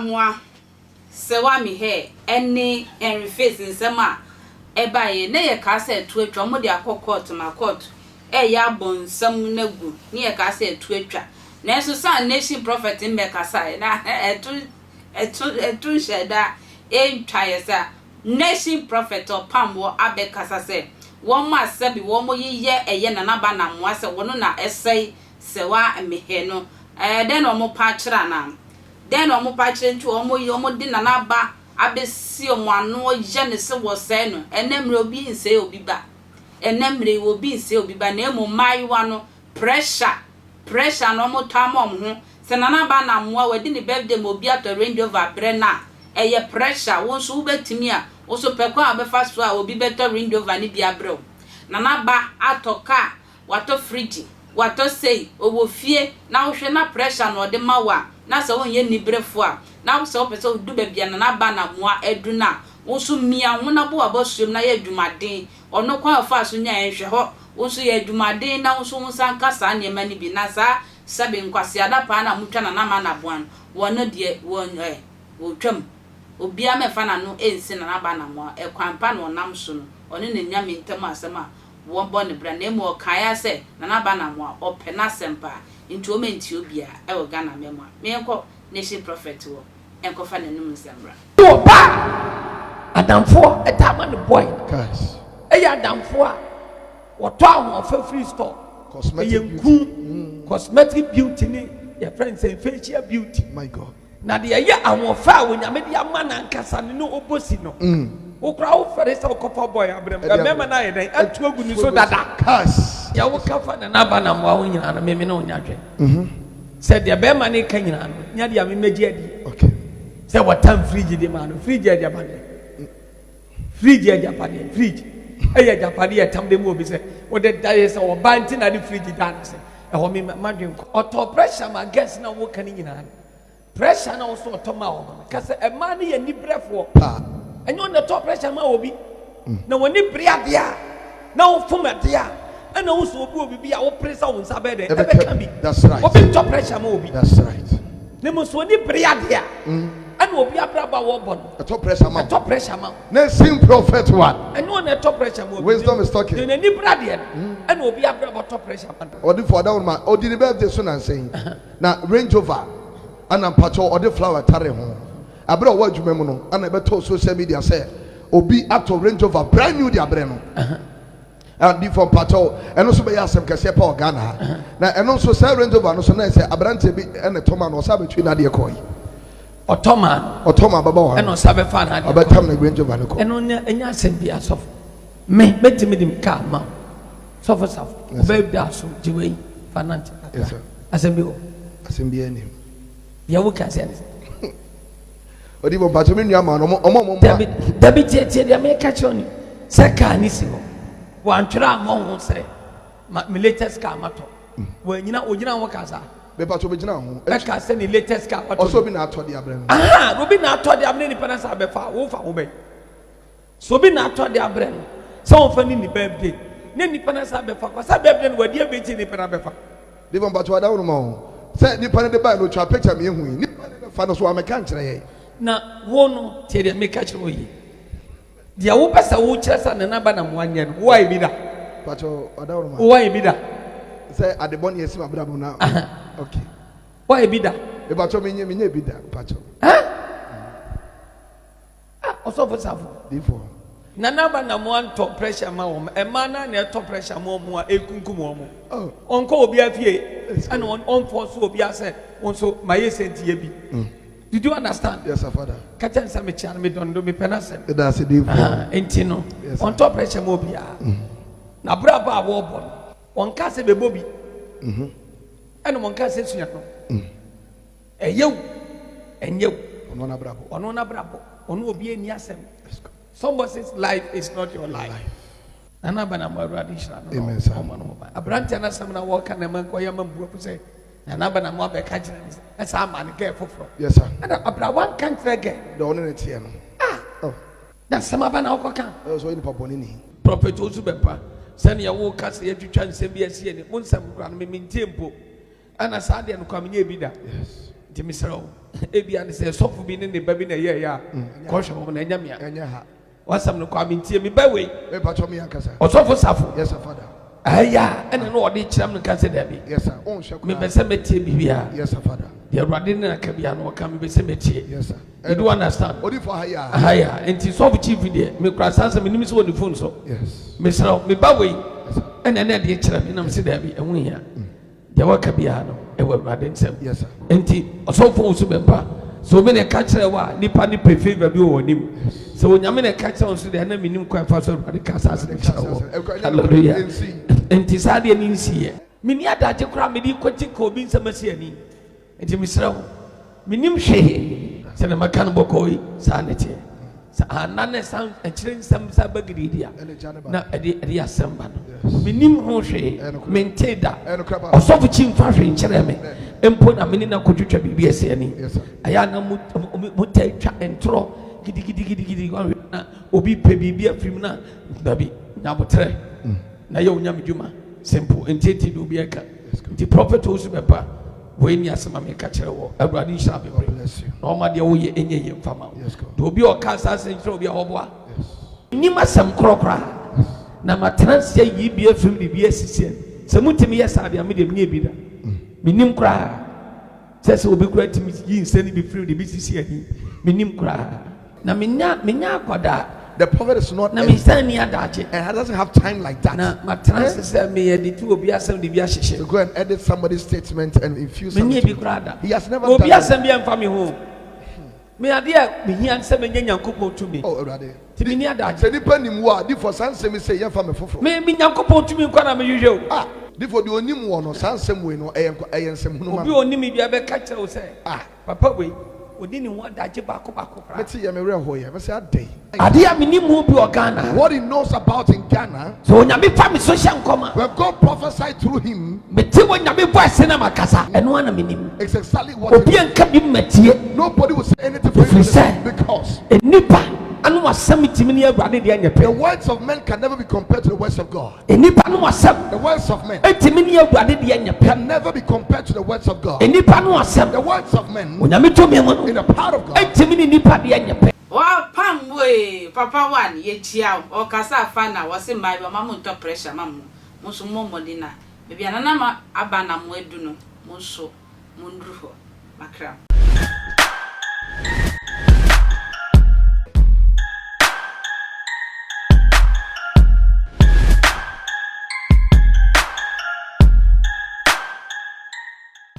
Anamoah sewa mi he ene en face nsema eba ye na ye ka se tu atwa mo de akọ ma court ya bonsam nagu ni ye ka se tu atwa na so sa nation prophet mbe kasa na etu sheda twa ye sa nation prophet Opambour abekasa se won ma sabi won mo ye eye na ba na mo ase wono na esai sewa mehe no den o mo pa kira na den o mo pa kire ntu o mo di na ba abesi o mo ano ye ne se wo se no enemre obi nse obi ba enemre obi nse obi ba na emo maiwa no pressure no mo ta mo ho se na ba na mo wadi ni birthday mo bi ato Range Rover bre na eye pressure won so ubetimi a wo so pekwa abefa so a obi beto Range Rover ni bia bre na ba atoka wato fridge wato sei owo fie na wo hwe na pressure no de mawa na se won ye ni brefo a na wo se wo pese du ba bia na ba na moa edu na wo so mia ho na bo abosum na ye adwumaden ono kwa afa so nya enhwe ho wo so ye adwumaden na wo so nsan kasa na ema ni bi na sa sabe nkwase ada pa na mutwa na ma na boan wono de won wo twam obi amefa na no ensi na ba na moa ekwampa na onam so no ono na nyame ntam asema won bo ne bra na emo kaya se na ba na moa opena sempa into omenti obia e wo Ghana memo me enko nation prophet wo enko fa nanum nsembra oba adamfo etama ne boy guys eya adamfo a woto ahun free store cosmetic beauty ni your friends say facial beauty my god na de eya ahun fa wo nyame de amana nkasa ne no obosi no okra wo fere se okofa boy abrem mema na ye den atu agu ni so dada cars ya wo kafa na ba na mo awo nyina na meme na onya dwe said the be man kan nyina no nya de ame meji adi okay say what time fridge de man fridge adi abade fridge adi abade fridge eya japade ya tam de mo obi say wo de die say wo banti na de fridge dan say e ho me madwen ko auto pressure ma guess na wo kan nyina pressure na wo so auto ma wo ka say e man ye ni brefo pa enyo na auto pressure ma obi na woni bria dia na wo fuma dia and also obi bia wo pressure wo nsa be de e be kan bi that's right obi auto pressure ma obi that's right ne mo so ni bria dia and obi abraba wo bon auto pressure ma nation prophet one and no na auto pressure ma obi wisdom is talking ne ni bria dia and obi abraba auto pressure ma odi for that one ma odi ni birthday so na saying na Range Rover ana pacho odi flower tare ho abra wo adwuma mu no ana be to social media say obi ato Range Rover brand new dia bre no and different pacho eno so be yasem kase pa Ghana na eno so say Range Rover no so na say abrante bi ene toma no sa betwi na de koi otoma baba wa eno sa be fa na de abatam na Range Rover no ko eno enya asem bi asof me betimi dim ka ma sofo be bi aso jiwe financial yes sir asem bi o asem bi enim ya wo ka se odi bo pacho me nua ma no omo dabi tie dia me ka choni se ka ni si ho wan twra mo ho se me latest car mato wo nyina onyina wo ka sa be pacho be gina ho e ka se ni latest car mato also bi na atọ de abrem obi na atọ de abrem ni pena sa be fa wo be so bi na atọ de abrem so won fa ni birthday ni pena sa be fa kwa sa birthday no wadi abeti ni pena be fa de bon pacho ada wo mo se ni pena de ba no twa picture me hu ni fa no so ameka nkire ye na wo no tie de me ka kire wo yi dia wo pesa wo kire sa na ba na mo anya no wo ai bi da pacho ada wo mo wo ai bi da say adebon yes ma brabo na okay wo ai bi da e pacho me nye bi da pacho oso for safo before na ba na mo anto pressure ma wo e ma na na to pressure mo mo a ekunkum wo mo onko obi afie and on force obi ase on so my senti ye bi did you understand yes sir father kacha nsa me chia me dondo me penase that's it before entino on top pressure mo bia na bra ba wo bon on ka se be bobi and on ka se sunya no eyew enyew ono na brabo ono obi eni asem somebody's life is not your life ana bana maradi shira no amen sir abrante na sam na walk na man ko yama mbu ko say na ba na mo be ka jira ni esa ma ne ge foforo yes sir ana abrawan kan trege the one ne tie no na sama ba na ko kan so ni paponi ni prophet Owusu Bempah sani ya wo kase ya twitwa nsem bi asie ni munsam kra no me ntie mpo ana sa de no kwamenye bi da yes nti misero ebi an say sofo bi ne ne ba bi na ye ya kosho mo na nyamia enya ha wasam no kwa mentie me ba we pacho me yankasa osofo safo yes sir father aya ene no odi kiram no kan se da bi yes sir on hwe me bese metie bibia yes sir father the Radin na kabia no ka me bese metie yes sir you do understand odi for haya haya enti sofo chief there me kra sansa me nimi so on the phone so yes me sero me ba we ene na de kiram me na me se da bi enwu ya de wa kabia no e wa Radin sem yes sir enti osofo Owusu Bempah so me ne ka kire wa nipa ni prefer ba bi wo nim so onyame ne ka kire on so de na minim kwa fa so Radin ka sa se hallelujah enti sa de ni nsiye mini adaje kura me di kwati ko bi nsamasi ani enti misra minim hwe se na maka no bokoi sa ne tie sa anane san akire nsam sa bagiridia na ade asamba no minim ho hwe menteda osofu chimfa hwe nkire me empo na mini na kotwetwa bibi ese ani aya na mutatwa entro gidi na obi pe bibi afrim na dabi na botre na ye onyam djuma simple entity do bi eka the prophet Owusu Bempah we ni asema me ka kire wo awurade hira bebre na o ma de wo ye enye ye mfama do obi o ka sa sentre obi a hoboa ni masam krokra na matransia yi bi afrim de bi asisi se mutimi ye sa bia me de me bi da minim kra sese obi kra timi yi nsani bi free de bi sisi ani minim kra na menya akoda the prophet is not na misani adache and doesn't have time like that na matransia se me ye de tu obi asem de bi ahyehe to go and edit somebody's statement and infuse something he has never obi done asem bi amfa me ho me ade me hian se me nyankopon tumi oh brother timi ni adache se nipa nim wo di for san se me say yemfa me foforo me nyankopon tumi kwa na me hwehwe di for di onim wo no san sem we no ensem hunu ma obi onim bi abeka kire wo say papa we odi ni ho adache bako kra me ti ye me re ho ye me say adai ade a minim ho bi Ghana what he knows about in Ghana so onyame fa me social nkoma when God prophesied through him me ti onyame voice na makasa eno ana minim it's exactly what obi enka bi matie nobody will say anything for you because enipa anu asem timi ni awurade de anyepe the words of men can never be compared to the words of God enipa anu asem the words of men etimi ni awurade de anyepe can never be compared to the words of God enipa anu asem the words of men onyame tumi mo in the power of God etimi ni nipa de anyepe wa pamwe papa one ye chia o kasa fa na wo se mai ba mamu to pressure mamu muso momodina bebia na na ma aba na mo edu no muso mundru ho makra